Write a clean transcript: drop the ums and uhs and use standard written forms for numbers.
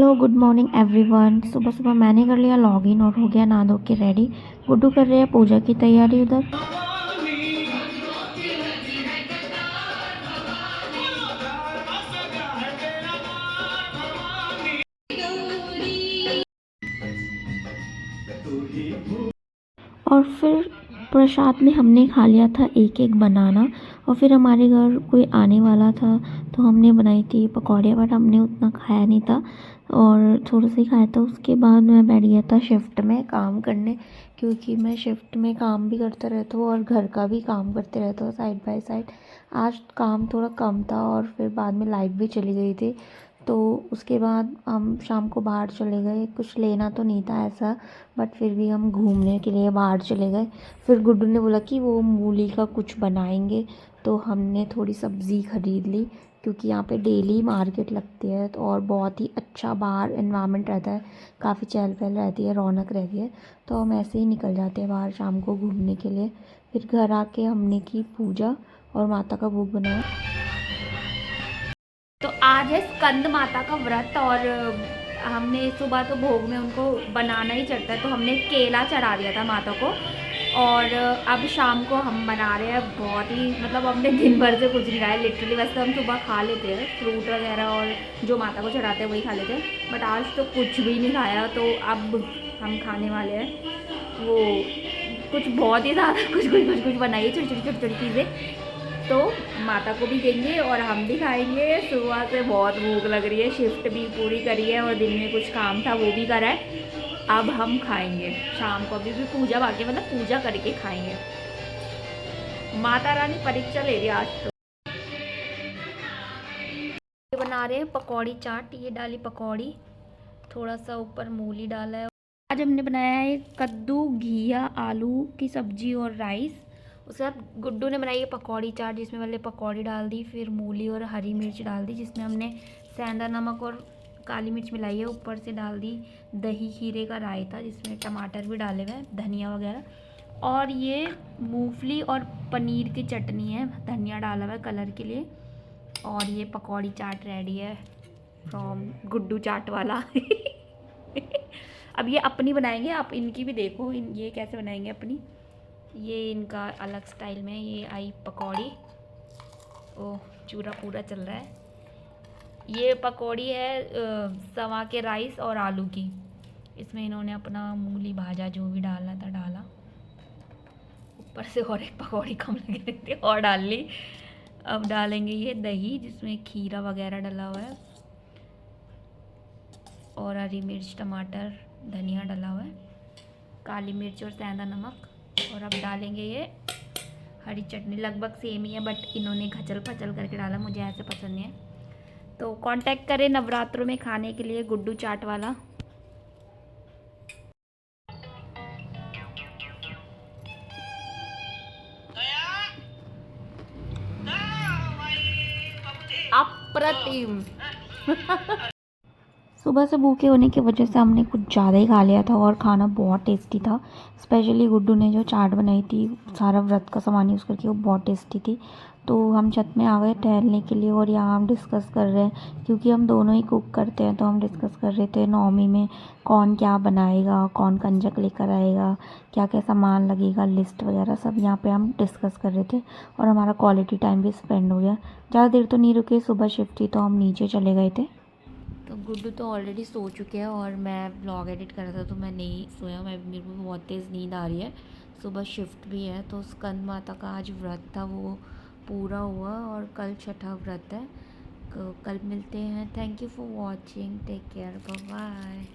Hello good morning everyone. सुबह सुबह मैंने कर लिया लॉगिन और हो गया नहा धो के रेडी। गुड्डू कर रहे हैं पूजा की तैयारी उधर। और फिर प्रसाद में हमने खा लिया था एक एक बनाना। और फिर हमारे घर कोई आने वाला था तो हमने बनाई थी पकौड़े, बट हमने उतना खाया नहीं था और थोड़ा सा ही खाया था। उसके बाद मैं बैठ गया था शिफ्ट में काम करने, क्योंकि मैं शिफ्ट में काम भी करता रहता हूँ और घर का भी काम करते रहता हूँ साइड बाय साइड। आज काम थोड़ा कम था और फिर बाद में लाइट भी चली गई थी, तो उसके बाद हम शाम को बाहर चले गए। कुछ लेना तो नहीं था ऐसा, बट फिर भी हम घूमने के लिए बाहर चले गए। फिर गुड्डू ने बोला कि वो मूली का कुछ बनाएंगे, तो हमने थोड़ी सब्ज़ी ख़रीद ली, क्योंकि यहाँ पे डेली मार्केट लगती है तो और बहुत ही अच्छा बाहर एनवायरनमेंट रहता है, काफ़ी चहल पहल रहती है, रौनक रहती है। तो हम ऐसे ही निकल जाते हैं बाहर शाम को घूमने के लिए। फिर घर आके हमने की पूजा और माता का भोग बनाया। तो आज है स्कंद माता का व्रत और हमने सुबह तो भोग में उनको बनाना ही चढ़ता है, तो हमने केला चढ़ा दिया था माता को। और अब शाम को हम बना रहे हैं बहुत ही, मतलब हमने दिन भर से कुछ नहीं खाया लिटरली। वैसे तो हम सुबह खा लेते हैं फ्रूट वगैरह और जो माता को चढ़ाते हैं वही खा लेते हैं, बट आज तो कुछ भी नहीं खाया। तो अब हम खाने वाले हैं वो कुछ बहुत ही ज़्यादा कुछ बनाइए, छोटी छोटी चीज़ें, तो माता को भी देंगे और हम भी खाएंगे। सुबह से बहुत भूख लग रही है, शिफ्ट भी पूरी करी है और दिन में कुछ काम था वो भी करा है। अब हम खाएंगे शाम को, अभी भी पूजा बाकी, मतलब पूजा करके खाएंगे। माता रानी परीक्षा ले रही आज तो। ये बना रहे हैं पकौड़ी चाट, ये डाली पकौड़ी, थोड़ा सा ऊपर मूली डाला है। आज हमने बनाया है कद्दू घिया आलू की सब्जी और राइस। उसके बाद गुड्डू ने बनाई है पकौड़ी चाट, जिसमें पहले पकौड़ी डाल दी, फिर मूली और हरी मिर्च डाल दी, जिसमें हमने सेंधा नमक और काली मिर्च मिलाई है। ऊपर से डाल दी दही खीरे का रायता, जिसमें टमाटर भी डाले हुए हैं, धनिया वगैरह। और ये मूंगफली और पनीर की चटनी है, धनिया डाला हुआ है कलर के लिए। और ये पकौड़ी चाट रेडी है फ्रॉम गुड्डू चाट वाला। अब ये अपनी बनाएंगे, आप इनकी भी देखो, ये कैसे बनाएंगे अपनी। ये इनका अलग स्टाइल में ये आई पकौड़ी। ओह चूरा पूरा चल रहा है। ये पकौड़ी है सवा के राइस और आलू की। इसमें इन्होंने अपना मूली भाजा जो भी डालना था डाला, ऊपर से और एक पकौड़ी कम लग रही थी और डाल ली। अब डालेंगे ये दही, जिसमें खीरा वगैरह डला हुआ है और हरी मिर्च टमाटर धनिया डला हुआ है, काली मिर्च और सेंधा नमक। और अब डालेंगे ये हरी चटनी, लगभग सेम ही है बट इन्होंने घचल पचल करके डाला, मुझे ऐसे पसंद नहीं है। तो कांटेक्ट करें नवरात्रों में खाने के लिए गुड्डू चाट वाला। अप्रतिम। सुबह से भूखे होने की वजह से हमने कुछ ज़्यादा ही खा लिया था और खाना बहुत टेस्टी था। स्पेशली गुड्डू ने जो चाट बनाई थी, सारा व्रत का सामान यूज़ करके, वो बहुत टेस्टी थी। तो हम छत में आ गए टहलने के लिए और यहाँ हम डिस्कस कर रहे हैं, क्योंकि हम दोनों ही कुक करते हैं। तो हम डिस्कस कर रहे थे नवमी में कौन क्या बनाएगा, कौन कंजक लेकर आएगा, क्या क्या सामान लगेगा, लिस्ट वगैरह सब यहाँ पे हम डिस्कस कर रहे थे। और हमारा क्वालिटी टाइम भी स्पेंड हो गया। ज़्यादा देर तो नहीं रुके, सुबह शिफ्ट थी तो हम नीचे चले गए थे। तो गुड्डू तो ऑलरेडी सो चुके हैं और मैं व्लॉग एडिट कर रहा था तो मैं नहीं सोया। मेरे को बहुत तेज़ नींद आ रही है, सुबह शिफ्ट भी है। तो स्कंद माता का आज व्रत था वो पूरा हुआ और कल छठा व्रत है। तो कल मिलते हैं। Thank you for watching, take care, bye bye.